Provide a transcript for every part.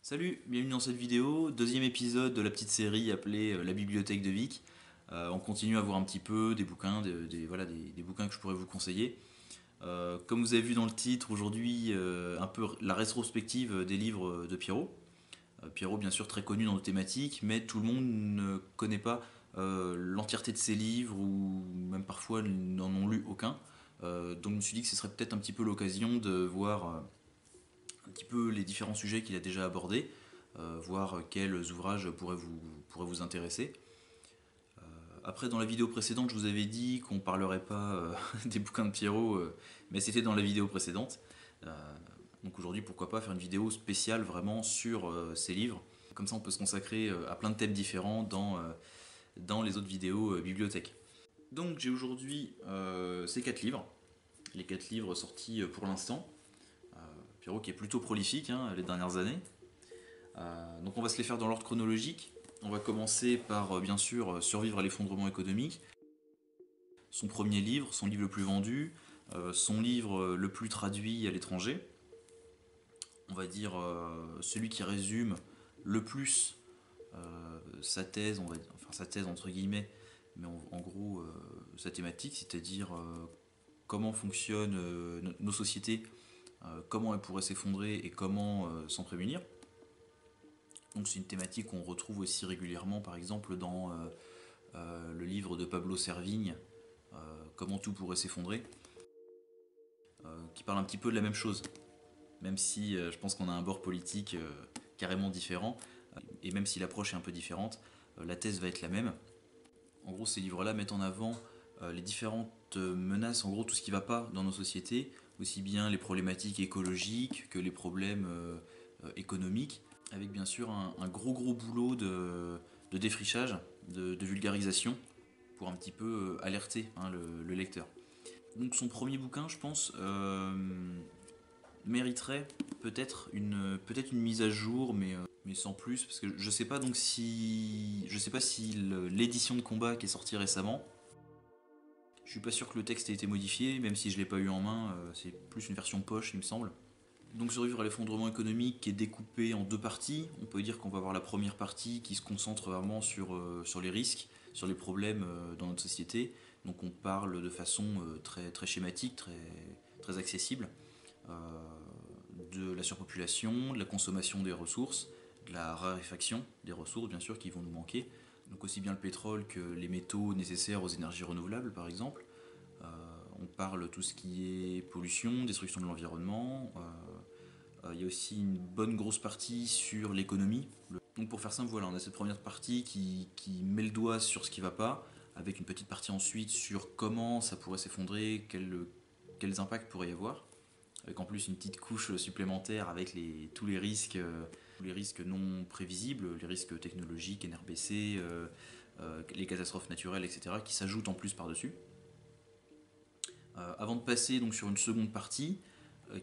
Salut, bienvenue dans cette vidéo, deuxième épisode de la petite série appelée La bibliothèque de Vic. On continue à voir un petit peu des bouquins, voilà, des bouquins que je pourrais vous conseiller. Comme vous avez vu dans le titre, aujourd'hui, un peu la rétrospective des livres de Pierrot. Pierrot, bien sûr, très connu dans nos thématiques, mais tout le monde ne connaît pas l'entièreté de ses livres, ou même parfois n'en ont lu aucun. Donc je me suis dit que ce serait peut-être un petit peu l'occasion de voir un petit peu les différents sujets qu'il a déjà abordés, voir quels ouvrages pourraient vous intéresser. Après, dans la vidéo précédente, je vous avais dit qu'on ne parlerait pas des bouquins de Pierrot, mais c'était dans la vidéo précédente. Euh, donc aujourd'hui, pourquoi pas faire une vidéo spéciale vraiment sur ces livres. Comme ça, on peut se consacrer à plein de thèmes différents dans les autres vidéos bibliothèques. Donc j'ai aujourd'hui ces 4 livres, les 4 livres sortis pour l'instant. Pierrot qui est plutôt prolifique les dernières années. Donc on va se les faire dans l'ordre chronologique. On va commencer par bien sûr Survivre à l'effondrement économique, son premier livre, son livre le plus vendu, son livre le plus traduit à l'étranger. On va dire celui qui résume le plus sa thèse, enfin sa thèse entre guillemets, mais en gros sa thématique, c'est-à-dire comment fonctionnent nos sociétés, comment elles pourraient s'effondrer et comment s'en prémunir. Donc c'est une thématique qu'on retrouve aussi régulièrement, par exemple dans le livre de Pablo Servigne, Comment tout pourrait s'effondrer, qui parle un petit peu de la même chose, même si je pense qu'on a un bord politique carrément différent, et même si l'approche est un peu différente, la thèse va être la même. En gros, ces livres-là mettent en avant les différentes menaces, en gros tout ce qui ne va pas dans nos sociétés, aussi bien les problématiques écologiques que les problèmes économiques, avec bien sûr un gros boulot de défrichage, de vulgarisation, pour un petit peu alerter le lecteur. Donc son premier bouquin, je pense, mériterait peut-être une mise à jour, mais sans plus, parce que je sais pas si l'édition de combat qui est sortie récemment, je suis pas sûr que le texte ait été modifié, même si je l'ai pas eu en main, c'est plus une version poche, il me semble. Donc Survivre à l'effondrement économique qui est découpé en deux parties. On peut dire qu'on va avoir la première partie qui se concentre vraiment sur les risques, sur les problèmes dans notre société. Donc on parle de façon très schématique, très accessible, euh, de la surpopulation, de la consommation des ressources, de la raréfaction des ressources bien sûr qui vont nous manquer. Donc aussi bien le pétrole que les métaux nécessaires aux énergies renouvelables par exemple. Euh, on parle tout ce qui est pollution, destruction de l'environnement. Il y a aussi une bonne grosse partie sur l'économie. Donc pour faire simple, voilà, on a cette première partie qui met le doigt sur ce qui ne va pas, avec une petite partie ensuite sur comment ça pourrait s'effondrer, quels impacts pourrait y avoir, avec en plus une petite couche supplémentaire avec tous les risques non prévisibles, les risques technologiques, NRBC, les catastrophes naturelles, etc., qui s'ajoutent en plus par-dessus. Avant de passer donc sur une seconde partie,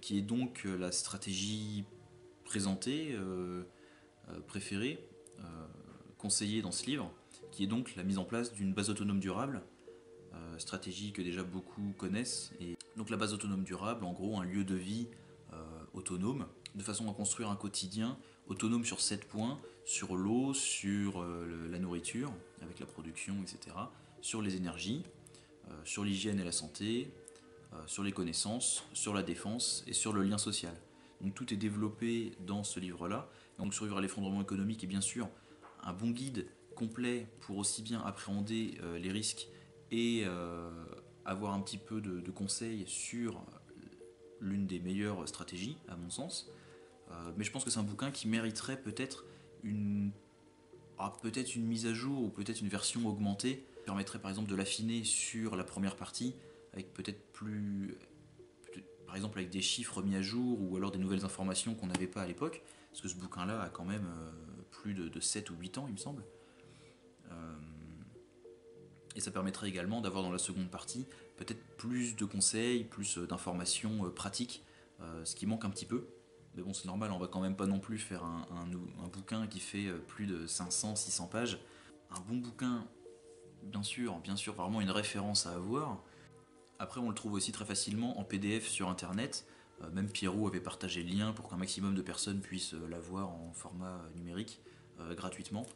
qui est donc la stratégie présentée, préférée, euh, conseillée dans ce livre, qui est donc la mise en place d'une base autonome durable, stratégie que déjà beaucoup connaissent. Et donc la base autonome durable, en gros un lieu de vie autonome, de façon à construire un quotidien autonome sur 7 points, sur l'eau, sur la nourriture, avec la production, etc., sur les énergies, sur l'hygiène et la santé, sur les connaissances, sur la défense et sur le lien social. Donc tout est développé dans ce livre-là. Donc Survivre à l'effondrement économique est bien sûr un bon guide complet pour aussi bien appréhender les risques et avoir un petit peu de conseils sur l'une des meilleures stratégies, à mon sens. Mais je pense que c'est un bouquin qui mériterait une, peut-être une mise à jour ou peut-être une version augmentée qui permettrait par exemple de l'affiner sur la première partie avec par exemple avec des chiffres mis à jour ou alors des nouvelles informations qu'on n'avait pas à l'époque, parce que ce bouquin-là a quand même plus de 7 ou 8 ans, il me semble. Euh, et ça permettrait également d'avoir dans la seconde partie peut-être plus de conseils, plus d'informations pratiques, ce qui manque un petit peu. Mais bon, c'est normal, on va quand même pas non plus faire un bouquin qui fait plus de 500-600 pages. Un bon bouquin, bien sûr, vraiment une référence à avoir. Après, on le trouve aussi très facilement en PDF sur internet, Même Pierrot avait partagé le lien pour qu'un maximum de personnes puissent l'avoir en format numérique gratuitement.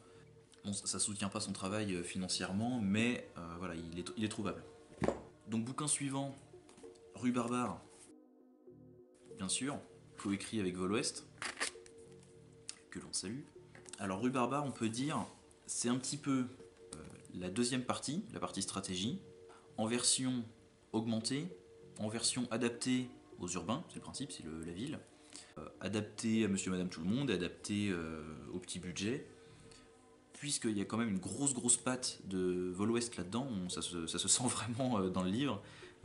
Bon, ça ne soutient pas son travail financièrement, mais voilà, il est trouvable. Donc bouquin suivant, Rue Barbare, bien sûr, coécrit avec Vol Ouest, que l'on salue. Alors Rue Barbare, on peut dire, c'est un petit peu la deuxième partie, la partie stratégie, en version augmentée, en version adaptée aux urbains, c'est le principe, c'est la ville, adaptée à monsieur, madame, tout le monde, adaptée au petit budget, puisqu'il y a quand même une grosse patte de Vol Ouest là-dedans, ça se sent vraiment dans le livre,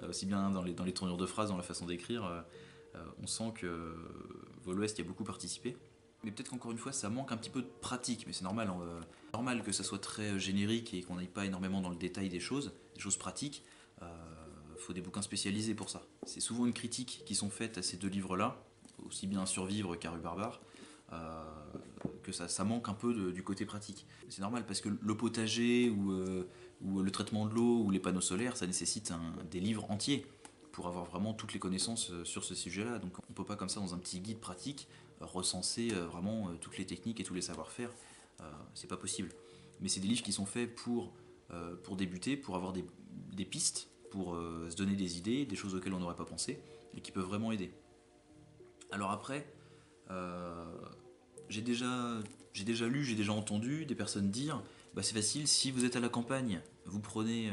aussi bien dans les tournures de phrases, dans la façon d'écrire, on sent que Vol Ouest y a beaucoup participé. Mais peut-être qu'encore une fois, ça manque un petit peu de pratique, mais c'est normal, normal que ça soit très générique et qu'on n'aille pas énormément dans le détail des choses pratiques. Faut des bouquins spécialisés pour ça. C'est souvent une critique qui sont faites à ces deux livres-là, aussi bien Survivre qu'à Rue Barbare, que ça manque un peu du côté pratique. C'est normal parce que le potager ou le traitement de l'eau ou les panneaux solaires, ça nécessite des livres entiers pour avoir vraiment toutes les connaissances sur ce sujet-là. Donc on peut pas comme ça dans un petit guide pratique recenser vraiment toutes les techniques et tous les savoir-faire. C'est pas possible. Mais c'est des livres qui sont faits pour débuter, pour avoir des pistes, pour se donner des idées, des choses auxquelles on n'aurait pas pensé et qui peuvent vraiment aider. Alors après, j'ai déjà lu, j'ai déjà entendu des personnes dire bah c'est facile, si vous êtes à la campagne, vous prenez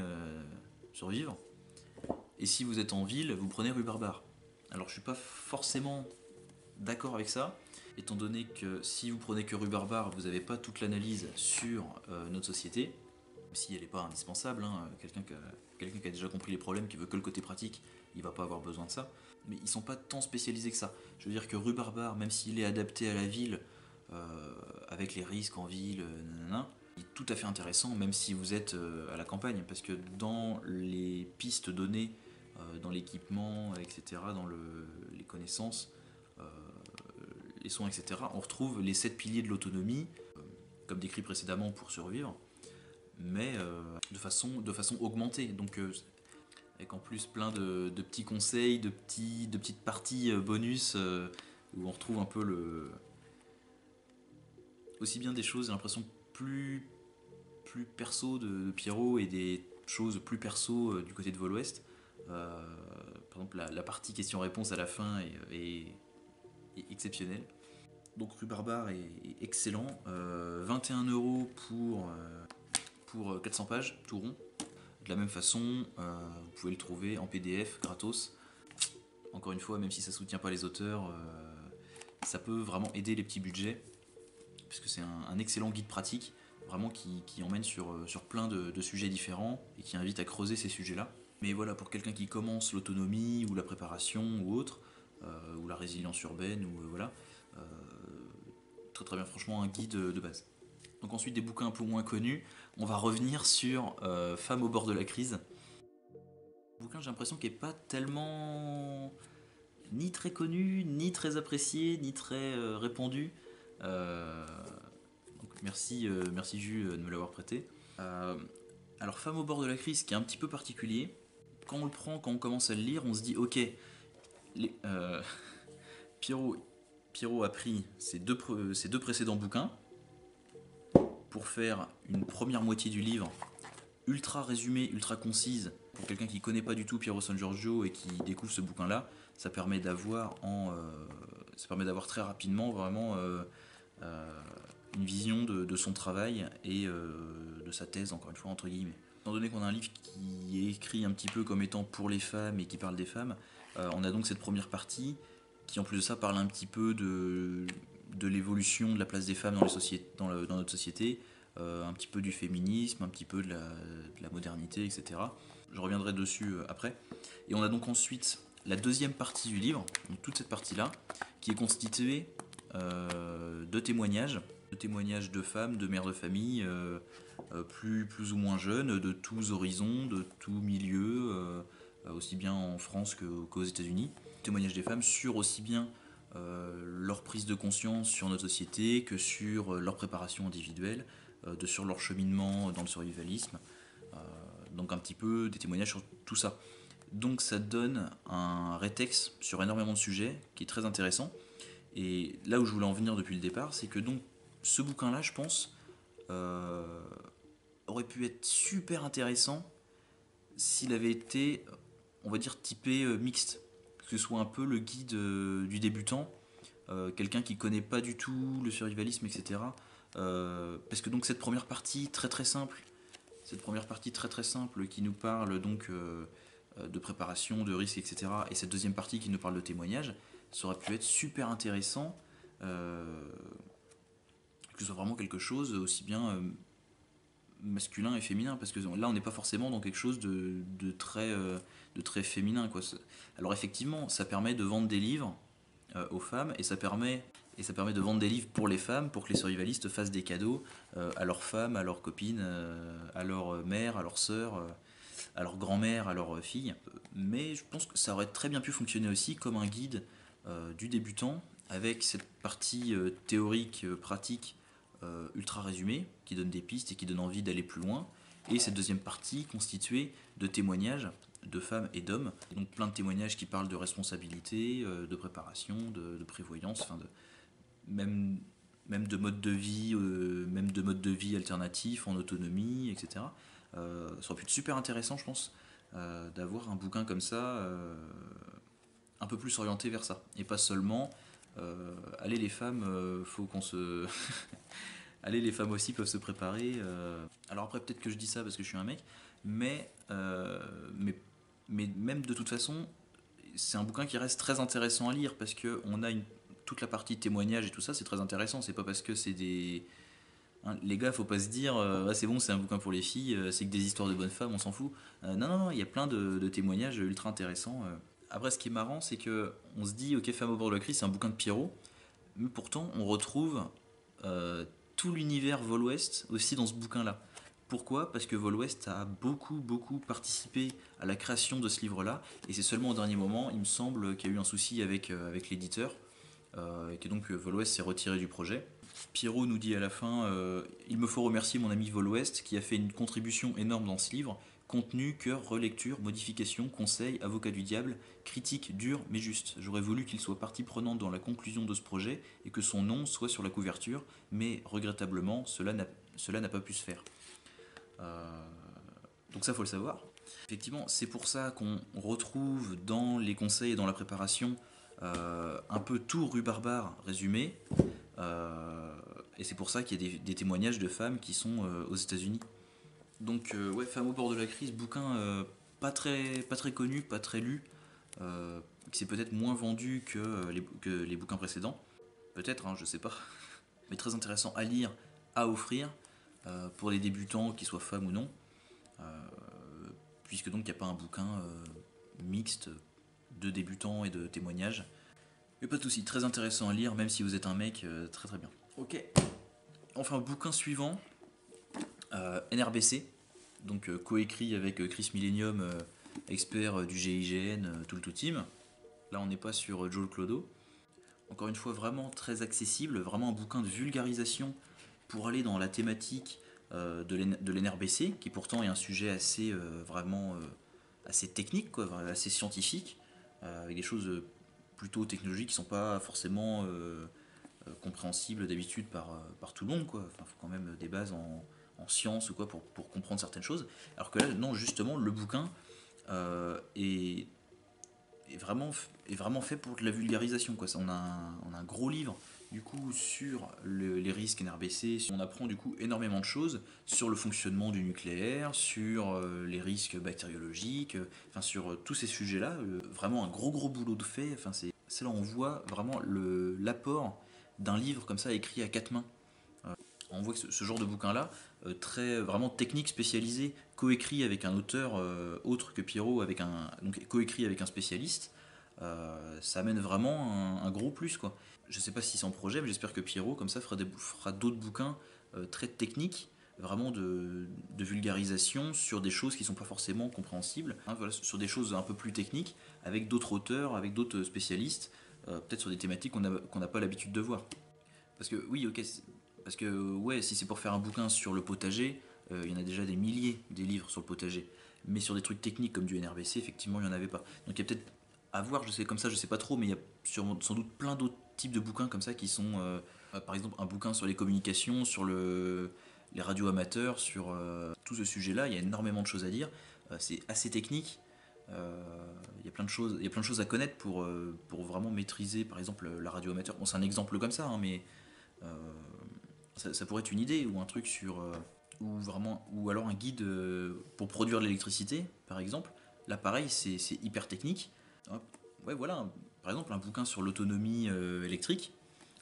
Survivre, et si vous êtes en ville, vous prenez Rue Barbare. Alors je suis pas forcément d'accord avec ça, étant donné que si vous prenez que Rue Barbare, vous n'avez pas toute l'analyse sur notre société, même si elle n'est pas indispensable, hein, quelqu'un qui a déjà compris les problèmes, qui veut que le côté pratique, il va pas avoir besoin de ça. Mais ils sont pas tant spécialisés que ça. Je veux dire que Rue Barbare, même s'il est adapté à la ville, avec les risques en ville, nanana, il est tout à fait intéressant, même si vous êtes à la campagne, parce que dans les pistes données, dans l'équipement, etc., dans les connaissances, les soins, etc., on retrouve les 7 piliers de l'autonomie, comme décrit précédemment pour survivre, mais de façon augmentée. Donc avec en plus plein de petits conseils, de petites parties bonus où on retrouve un peu aussi bien des choses, j'ai l'impression, plus perso de Pierrot et des choses plus perso du côté de Vol Ouest. Par exemple, la partie question-réponse à la fin est exceptionnelle. Donc Rue Barbare est excellent. 21 € pour 400 pages, tout rond. De la même façon, vous pouvez le trouver en PDF, gratos. Encore une fois, même si ça ne soutient pas les auteurs, ça peut vraiment aider les petits budgets, puisque c'est un excellent guide pratique, vraiment qui emmène sur plein de sujets différents et qui invite à creuser ces sujets-là. Mais voilà, pour quelqu'un qui commence l'autonomie ou la préparation ou autre, ou la résilience urbaine, ou voilà, très bien, franchement, un guide de base. Donc ensuite, des bouquins un peu moins connus, on va revenir sur Femmes au bord de la crise. Un bouquin, j'ai l'impression qu'il n'est pas tellement ni très connu, ni très apprécié, ni très répandu. Donc merci Jus de me l'avoir prêté. Alors Femmes au bord de la crise, qui est un petit peu particulier, quand on le prend, quand on commence à le lire, on se dit ok, Pierrot a pris ses deux précédents bouquins pour faire une première moitié du livre ultra résumée, ultra concise. Pour quelqu'un qui ne connaît pas du tout Piero San Giorgio et qui découvre ce bouquin-là, ça permet d'avoir très rapidement vraiment une vision de son travail et de sa thèse, encore une fois, entre guillemets. Étant donné qu'on a un livre qui est écrit un petit peu comme étant pour les femmes et qui parle des femmes, on a donc cette première partie qui, en plus de ça, parle un petit peu de l'évolution de la place des femmes dans notre société, un petit peu du féminisme, un petit peu de la modernité, etc. Je reviendrai dessus après. Et on a donc ensuite la deuxième partie du livre, donc toute cette partie-là, qui est constituée de témoignages de femmes, de mères de famille, plus ou moins jeunes, de tous horizons, de tous milieux, aussi bien en France qu'aux États-Unis. Témoignages des femmes sur aussi bien leur prise de conscience sur notre société que sur leur préparation individuelle, sur leur cheminement dans le survivalisme. Donc un petit peu des témoignages sur tout ça. Donc ça donne un rétex sur énormément de sujets qui est très intéressant. Et là où je voulais en venir depuis le départ, c'est que donc ce bouquin-là, je pense, euh, aurait pu être super intéressant s'il avait été, on va dire, typé mixte. Que ce soit un peu le guide du débutant, quelqu'un qui connaît pas du tout le survivalisme, etc. Parce que donc cette première partie très très simple qui nous parle donc de préparation, de risque, etc. Et cette deuxième partie qui nous parle de témoignage, ça aurait pu être super intéressant, euh, que ce soit vraiment quelque chose aussi bien masculin et féminin, parce que là on n'est pas forcément dans quelque chose de très féminin, quoi. Alors effectivement, ça permet de vendre des livres aux femmes, et ça permet de vendre des livres pour les femmes, pour que les survivalistes fassent des cadeaux à leurs femmes, à leurs copines, à leur mère, à leurs sœurs, à leur grand-mère, à leurs filles. Mais je pense que ça aurait très bien pu fonctionner aussi comme un guide du débutant, avec cette partie théorique, pratique, ultra résumée, qui donne des pistes et qui donne envie d'aller plus loin, et cette deuxième partie constituée de témoignages de femmes et d'hommes, donc plein de témoignages qui parlent de responsabilité, de préparation, de prévoyance, enfin même, même de mode de vie alternatifs en autonomie, etc. Ça aurait pu être super intéressant, je pense, d'avoir un bouquin comme ça, un peu plus orienté vers ça, et pas seulement allez les femmes, faut qu'on se allez, les femmes aussi peuvent se préparer. Alors après, peut-être que je dis ça parce que je suis un mec, mais, euh, mais, mais même de toute façon, c'est un bouquin qui reste très intéressant à lire parce que on a toute la partie témoignage et tout ça, c'est très intéressant. C'est pas parce que c'est des. Hein, les gars, faut pas se dire, ah, c'est bon, c'est un bouquin pour les filles, c'est que des histoires de bonnes femmes, on s'en fout. Non, non, non, il y a plein de témoignages ultra intéressants. Après, ce qui est marrant, c'est que on se dit, ok, Femme au bord de la crise, c'est un bouquin de Pierrot, mais pourtant, on retrouve euh, tout l'univers Vol West aussi dans ce bouquin-là. Pourquoi? Parce que Vol West a beaucoup, beaucoup participé à la création de ce livre-là, et c'est seulement au dernier moment, il me semble, qu'il y a eu un souci avec l'éditeur, et que donc Vol West s'est retiré du projet. Pierrot nous dit à la fin il me faut remercier mon ami Vol West qui a fait une contribution énorme dans ce livre. Contenu, cœur, relecture, modification, conseil, avocat du diable, critique dure mais juste. J'aurais voulu qu'il soit partie prenante dans la conclusion de ce projet et que son nom soit sur la couverture, mais regrettablement, cela n'a pas pu se faire. Euh, donc ça, faut le savoir. Effectivement, c'est pour ça qu'on retrouve dans les conseils et dans la préparation un peu tout rue Barbare résumé. Euh, et c'est pour ça qu'il y a des témoignages de femmes qui sont aux États-Unis. Donc, ouais, Femmes au bord de la crise, bouquin pas très connu, pas très lu, qui s'est peut-être moins vendu que les bouquins précédents. Peut-être, hein, je sais pas. Mais très intéressant à lire, à offrir, pour les débutants, qu'ils soient femmes ou non. Euh, Puisque donc il n'y a pas un bouquin mixte de débutants et de témoignages. Mais pas de soucis, très intéressant à lire, même si vous êtes un mec, très très bien. Ok. Enfin, bouquin suivant, NRBC, donc coécrit avec Chris Millennium, expert du GIGN, tout le tout team. Là, on n'est pas sur Joel Clodo. Encore une fois, vraiment très accessible, vraiment un bouquin de vulgarisation pour aller dans la thématique de l'NRBC, qui pourtant est un sujet assez assez technique, quoi, assez scientifique, avec des choses plutôt technologiques qui ne sont pas forcément compréhensibles d'habitude par tout le monde, quoi. Enfin, faut quand même des bases en sciences ou quoi pour comprendre certaines choses. Alors que là, non, justement, le bouquin euh, est, est vraiment fait pour de la vulgarisation, quoi. On a un gros livre du coup sur les risques NRBC. On apprend du coup énormément de choses sur le fonctionnement du nucléaire, sur les risques bactériologiques, enfin sur tous ces sujets-là. Vraiment un gros boulot de fait. Enfin, c'est là où on voit vraiment l'apport d'un livre comme ça écrit à quatre mains. On voit que ce genre de bouquin-là, très vraiment technique, spécialisé, coécrit avec un auteur autre que Pierrot, donc coécrit avec un spécialiste, ça amène vraiment un gros plus, quoi. Je sais pas si c'est en projet, mais j'espère que Pierrot, comme ça, fera d'autres bouquins très techniques, vraiment de vulgarisation sur des choses qui sont pas forcément compréhensibles, hein, voilà, sur des choses un peu plus techniques, avec d'autres auteurs, avec d'autres spécialistes, peut-être sur des thématiques qu'on n'a pas l'habitude de voir. Parce que oui, ok, parce que ouais, si c'est pour faire un bouquin sur le potager, il y en a déjà des milliers des livres sur le potager. mais sur des trucs techniques comme du NRBC, effectivement, il n'y en avait pas. Donc il y a peut-être à voir, je sais comme ça, je sais pas trop, mais il y a sans doute plein d'autres types de bouquins comme ça qui sont, par exemple, un bouquin sur les communications, sur les radios amateurs, sur tout ce sujet-là. Il y a énormément de choses à dire. C'est assez technique. Euh, il y a plein de choses, il y a plein de choses à connaître pour vraiment maîtriser, par exemple, la radio amateur. Bon, c'est un exemple comme ça, hein, mais euh, ça pourrait être une idée ou un truc sur ou vraiment ou alors un guide pour produire de l'électricité, par exemple. Là, pareil, c'est hyper technique. Hop. Ouais, voilà. Par exemple, un bouquin sur l'autonomie électrique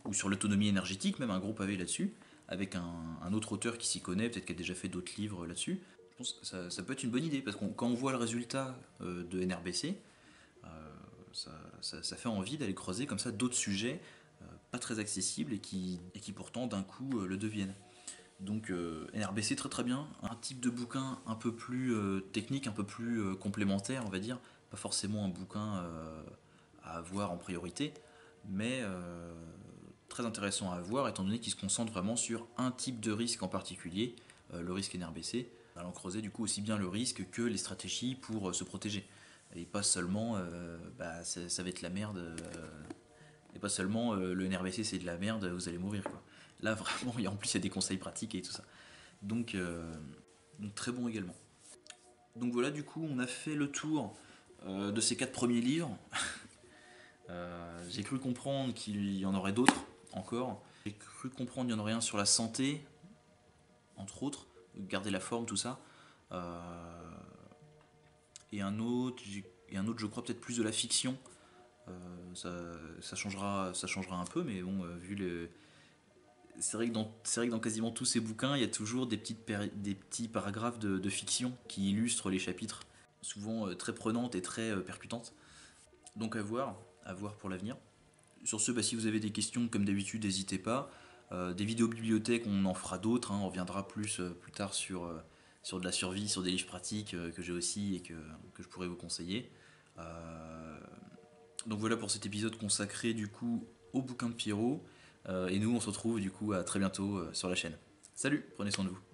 ou sur l'autonomie énergétique, même un gros pavé là-dessus, avec un autre auteur qui s'y connaît, peut-être qui a déjà fait d'autres livres là-dessus. Je pense que ça peut être une bonne idée parce que quand on voit le résultat de NRBC, euh, ça fait envie d'aller creuser comme ça d'autres sujets pas très accessibles et qui pourtant d'un coup le deviennent. Donc NRBC très très bien, un type de bouquin un peu plus technique, un peu plus complémentaire on va dire, pas forcément un bouquin à avoir en priorité, mais très intéressant à avoir étant donné qu'il se concentre vraiment sur un type de risque en particulier, le risque NRBC, allant creuser du coup aussi bien le risque que les stratégies pour se protéger. Et pas seulement ça va être la merde, et pas seulement le NRBC c'est de la merde, vous allez mourir quoi. Là vraiment, en plus il y a des conseils pratiques et tout ça. Donc, donc très bon également. Donc voilà, du coup on a fait le tour de ces 4 premiers livres. J'ai cru comprendre qu'il y en aurait d'autres encore. J'ai cru comprendre qu'il y en aurait un sur la santé, entre autres, garder la forme, tout ça. Euh, et un autre, je crois, peut-être plus de la fiction. Ça changera un peu, mais bon, vu le. C'est vrai que dans quasiment tous ces bouquins, il y a toujours des petits paragraphes de fiction qui illustrent les chapitres, souvent très prenantes et très percutantes. Donc à voir pour l'avenir. Sur ce, si vous avez des questions, comme d'habitude, n'hésitez pas. Des vidéos bibliothèques, on en fera d'autres. Hein, on reviendra plus tard sur de la survie, sur des livres pratiques que j'ai aussi et que je pourrais vous conseiller. Euh, donc voilà pour cet épisode consacré du coup au bouquin de Pierrot. Et nous, on se retrouve du coup à très bientôt sur la chaîne. Salut, prenez soin de vous.